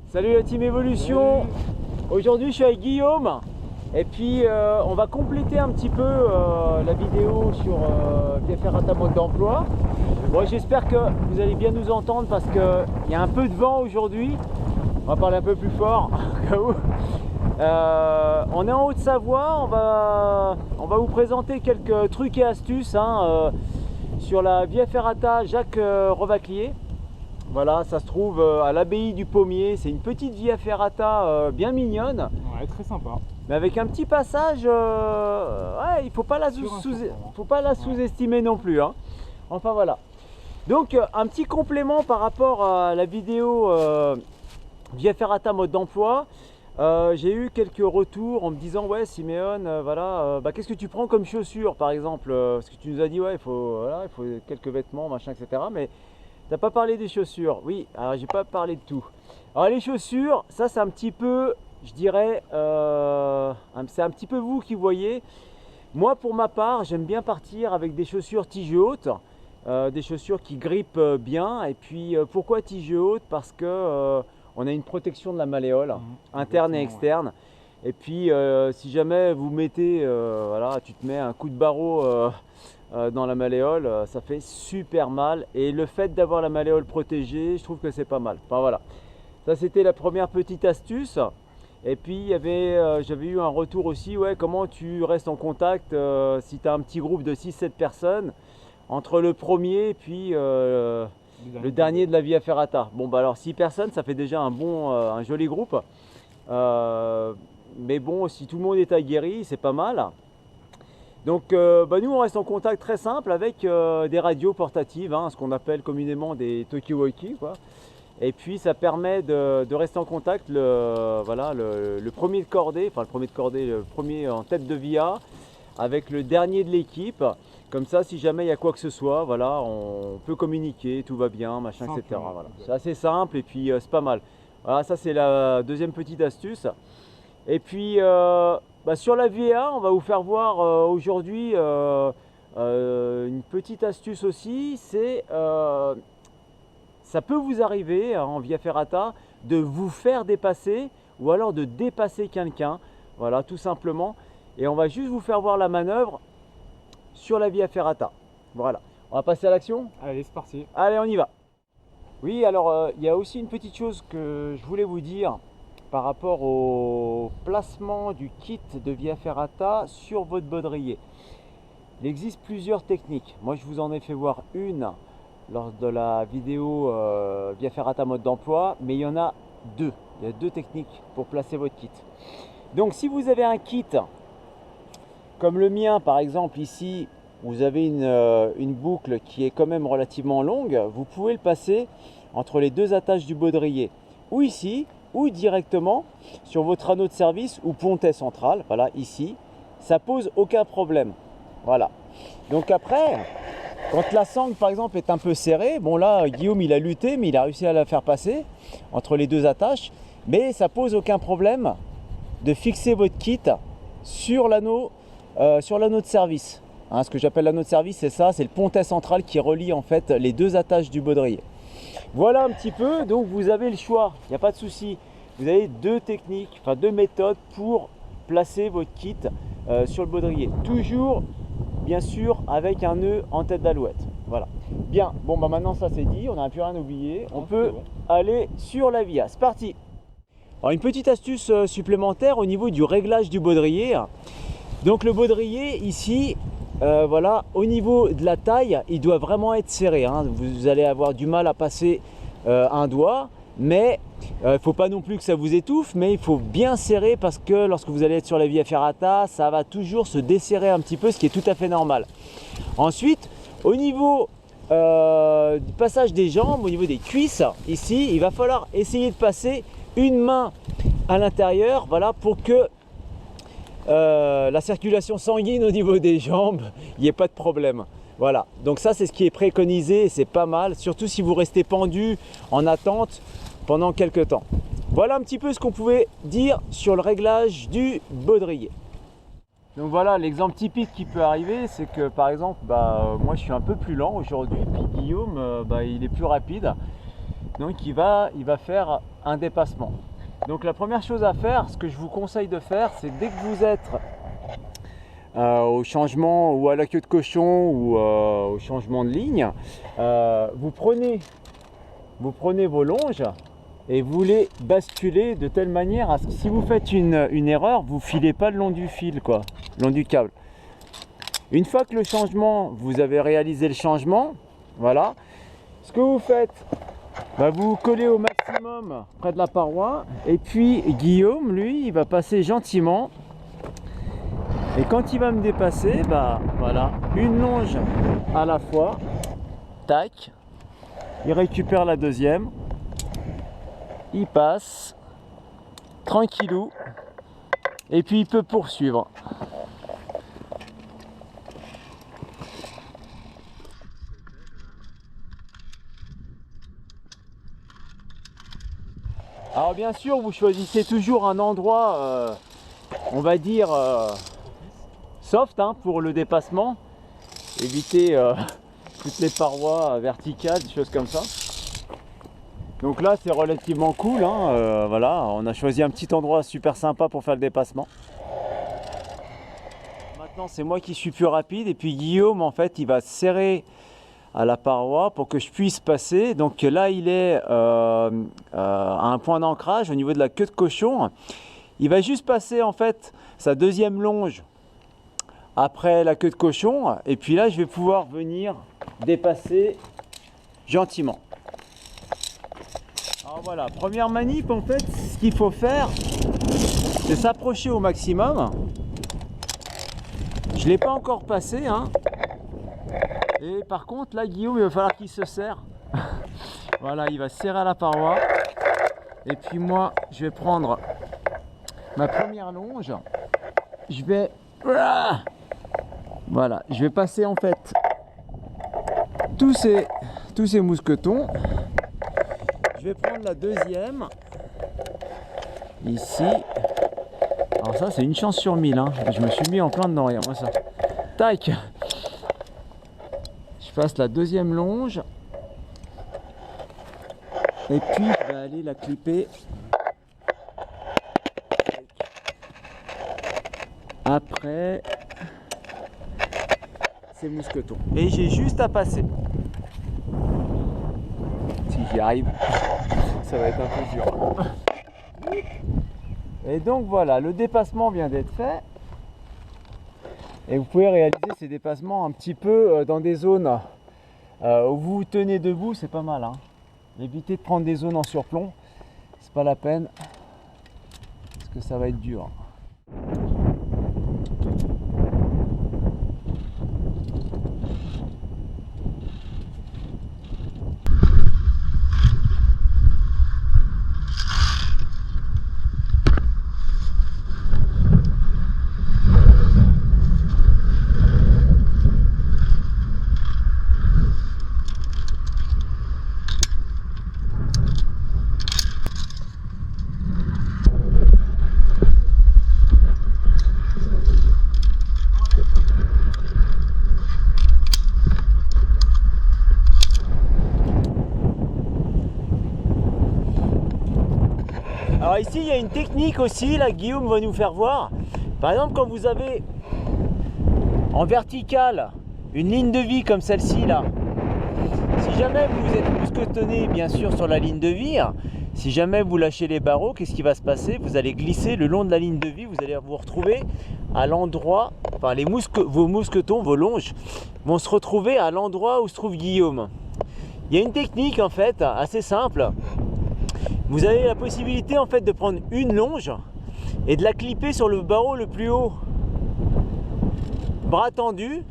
Salut la team Evolution. Aujourd'hui je suis avec Guillaume et puis on va compléter un petit peu la vidéo sur Via Ferrata mode d'emploi. Bon, j'espère que vous allez bien nous entendre parce qu'il y a un peu de vent aujourd'hui. On va parler un peu plus fort au cas où. On est en Haute-Savoie, on va vous présenter quelques trucs et astuces sur la Via Ferrata Jacques Revaclier. Voilà, ça se trouve à l'abbaye du Pommier. C'est une petite Via Ferrata bien mignonne. Ouais, très sympa. Mais avec un petit passage, ouais, il ne faut pas la sous-estimer non plus. Hein. Enfin voilà. Donc un petit complément par rapport à la vidéo Via Ferrata mode d'emploi. J'ai eu quelques retours en me disant ouais Siméon, voilà, qu'est-ce que tu prends comme chaussures par exemple, parce que tu nous as dit ouais il faut quelques vêtements machin etc. Mais t'as pas parlé des chaussures. Oui, alors j'ai pas parlé de tout. Alors les chaussures, ça c'est un petit peu, je dirais, c'est un petit peu vous qui voyez. Moi pour ma part, j'aime bien partir avec des chaussures tige haute, des chaussures qui grippent bien. Et puis pourquoi tige haute? Parce que on a une protection de la malléole, interne et externe. Ouais. Et puis si jamais vous mettez, voilà, tu te mets un coup de barreau dans la malléole, ça fait super mal. Et le fait d'avoir la malléole protégée, je trouve que c'est pas mal. Enfin voilà, ça c'était la première petite astuce. Et puis j'avais eu un retour aussi, ouais, comment tu restes en contact si tu as un petit groupe de 6-7 personnes entre le premier et puis le dernier de la Via Ferrata. Bon bah alors 6 personnes, ça fait déjà un joli groupe. Mais bon, si tout le monde est aguerri, c'est pas mal. Donc nous on reste en contact très simple avec des radios portatives, ce qu'on appelle communément des talkie-walkie quoi. Et puis ça permet de rester en contact le premier de cordée, le premier en tête de via avec le dernier de l'équipe. Comme ça, si jamais il y a quoi que ce soit, voilà, on peut communiquer, tout va bien, machin, etc. Voilà. C'est assez simple et puis c'est pas mal. Voilà, ça c'est la deuxième petite astuce. Et puis sur la VA, on va vous faire voir aujourd'hui une petite astuce aussi. C'est ça peut vous arriver en Via Ferrata de vous faire dépasser ou alors de dépasser quelqu'un. Voilà, tout simplement. Et on va juste vous faire voir la manœuvre sur la Via Ferrata. Voilà, on va passer à l'action. Allez, c'est parti. Allez, on y va. Oui, alors il y a aussi une petite chose que je voulais vous dire par rapport au placement du kit de Via Ferrata sur votre baudrier. Il existe plusieurs techniques. Moi, je vous en ai fait voir une lors de la vidéo Via Ferrata mode d'emploi, mais il y en a deux. Il y a deux techniques pour placer votre kit. Donc, si vous avez un kit comme le mien, par exemple, ici, vous avez une boucle qui est quand même relativement longue, vous pouvez le passer entre les deux attaches du baudrier, ou ici, ou directement sur votre anneau de service ou pontet central, voilà, ici, ça pose aucun problème. Voilà. Donc après, quand la sangle, par exemple, est un peu serrée, bon là, Guillaume, il a lutté, mais il a réussi à la faire passer entre les deux attaches, mais ça pose aucun problème de fixer votre kit sur l'anneau de service. Ce que j'appelle l'anneau de service, c'est ça, c'est le pontet central qui relie en fait les deux attaches du baudrier. Voilà un petit peu, donc vous avez le choix, il n'y a pas de souci. Vous avez deux techniques, enfin deux méthodes pour placer votre kit sur le baudrier. Toujours, bien sûr, avec un nœud en tête d'alouette. Voilà. Bien, bon bah maintenant ça c'est dit, on n'a plus rien oublié. On peut aller sur la Via. C'est parti. Alors une petite astuce supplémentaire au niveau du réglage du baudrier. Donc le baudrier ici, voilà, au niveau de la taille, il doit vraiment être serré. Vous allez avoir du mal à passer un doigt, mais il ne faut pas non plus que ça vous étouffe, mais il faut bien serrer parce que lorsque vous allez être sur la Via Ferrata, ça va toujours se desserrer un petit peu, ce qui est tout à fait normal. Ensuite, au niveau du passage des jambes, au niveau des cuisses, ici, il va falloir essayer de passer une main à l'intérieur, voilà, pour que la circulation sanguine au niveau des jambes, il n'y ait pas de problème. Voilà, donc ça c'est ce qui est préconisé et c'est pas mal, surtout si vous restez pendu en attente pendant quelques temps. Voilà un petit peu ce qu'on pouvait dire sur le réglage du baudrier. Donc voilà, l'exemple typique qui peut arriver, c'est que par exemple, moi je suis un peu plus lent aujourd'hui, puis Guillaume, il est plus rapide. Donc il va faire un dépassement. Donc la première chose à faire, ce que je vous conseille de faire, c'est dès que vous êtes au changement ou à la queue de cochon ou au changement de ligne, vous prenez vos longes et vous les basculez de telle manière à ce que si vous faites une erreur, vous filez pas le long du fil, quoi, le long du câble. Une fois que le changement, vous avez réalisé le changement, voilà, ce que vous faites, bah vous collez au maximum près de la paroi et puis Guillaume, lui, il va passer gentiment et quand il va me dépasser, bah voilà, une longe à la fois, tac, il récupère la deuxième, il passe tranquillou et puis il peut poursuivre. Alors bien sûr, vous choisissez toujours un endroit, on va dire, soft hein, pour le dépassement. Évitez toutes les parois verticales, des choses comme ça. Donc là, c'est relativement cool. Hein, voilà, on a choisi un petit endroit super sympa pour faire le dépassement. Maintenant, c'est moi qui suis plus rapide. Et puis Guillaume, en fait, il va serrer à la paroi pour que je puisse passer. Donc là il est à un point d'ancrage au niveau de la queue de cochon. Il va juste passer en fait sa deuxième longe après la queue de cochon et puis là je vais pouvoir venir dépasser gentiment. Alors voilà, première manip en fait, ce qu'il faut faire c'est s'approcher au maximum. Je ne l'ai pas encore passé hein. Et par contre là Guillaume il va falloir qu'il se serre. Voilà, il va serrer à la paroi. Et puis moi je vais prendre ma première longe. Je vais voilà, je vais passer en fait tous ces mousquetons. Je vais prendre la deuxième ici. Alors ça c'est une chance sur 1000 hein. Je me suis mis en plein dedans, regarde moi ça. Tac. Je passe la deuxième longe et puis je vais aller la clipper après ces mousquetons et j'ai juste à passer. Si j'y arrive, ça va être un peu dur. Et donc voilà, le dépassement vient d'être fait. Et vous pouvez réaliser ces dépassements un petit peu dans des zones où vous tenez debout, c'est pas mal. Hein. Évitez de prendre des zones en surplomb, c'est pas la peine, parce que ça va être dur. Alors ici il y a une technique aussi, là Guillaume va nous faire voir. Par exemple quand vous avez en verticale une ligne de vie comme celle-ci là, si jamais vous êtes mousquetonné bien sûr sur la ligne de vie, si jamais vous lâchez les barreaux, qu'est-ce qui va se passer? Vous allez glisser le long de la ligne de vie, vous allez vous retrouver à l'endroit, enfin vos mousquetons, vos longes vont se retrouver à l'endroit où se trouve Guillaume. Il y a une technique en fait assez simple. Vous avez la possibilité en fait de prendre une longe et de la clipper sur le barreau le plus haut. Bras tendu.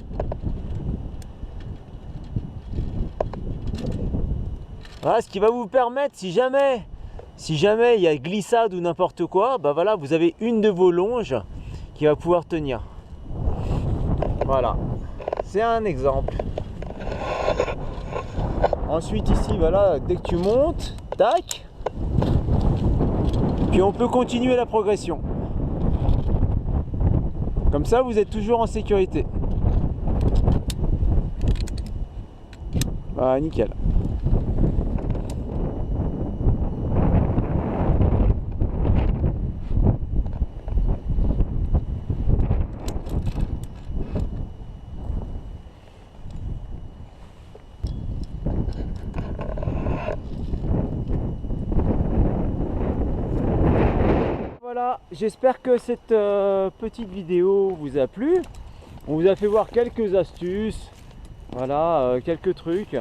Voilà, ce qui va vous permettre, si jamais il y a glissade ou n'importe quoi, bah voilà, vous avez une de vos longes qui va pouvoir tenir. Voilà, c'est un exemple. Ensuite ici, voilà, dès que tu montes, tac. Puis on peut continuer la progression. Comme ça, vous êtes toujours en sécurité. Voilà, nickel. voilà, j'espère que cette petite vidéo vous a plu. On vous a fait voir quelques astuces, voilà, quelques trucs.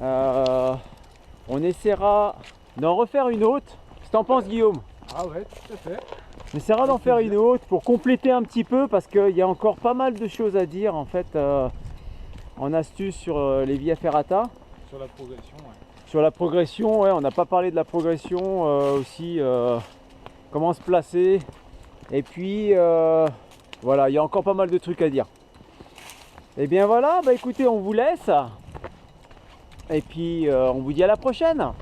On essaiera d'en refaire une autre. Qu'est-ce que t'en penses, Guillaume? Ah ouais, tout à fait. On essaiera d'en faire une autre pour compléter un petit peu parce qu'il y a encore pas mal de choses à dire en fait en astuces sur les via ferrata. Sur la progression, ouais. Sur la progression, ouais, on n'a pas parlé de la progression aussi, comment se placer. Et puis voilà, il y a encore pas mal de trucs à dire. Et bien voilà, bah écoutez, on vous laisse. Et puis on vous dit à la prochaine.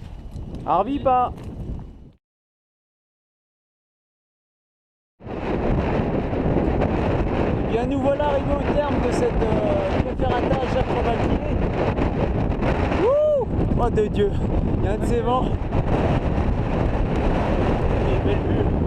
Arvipa. Et bien nous voilà arrivés au terme de cette via ferrata Jacques Rebaltier. Oh de Dieu, il y a un de ces vents. Et belle vue.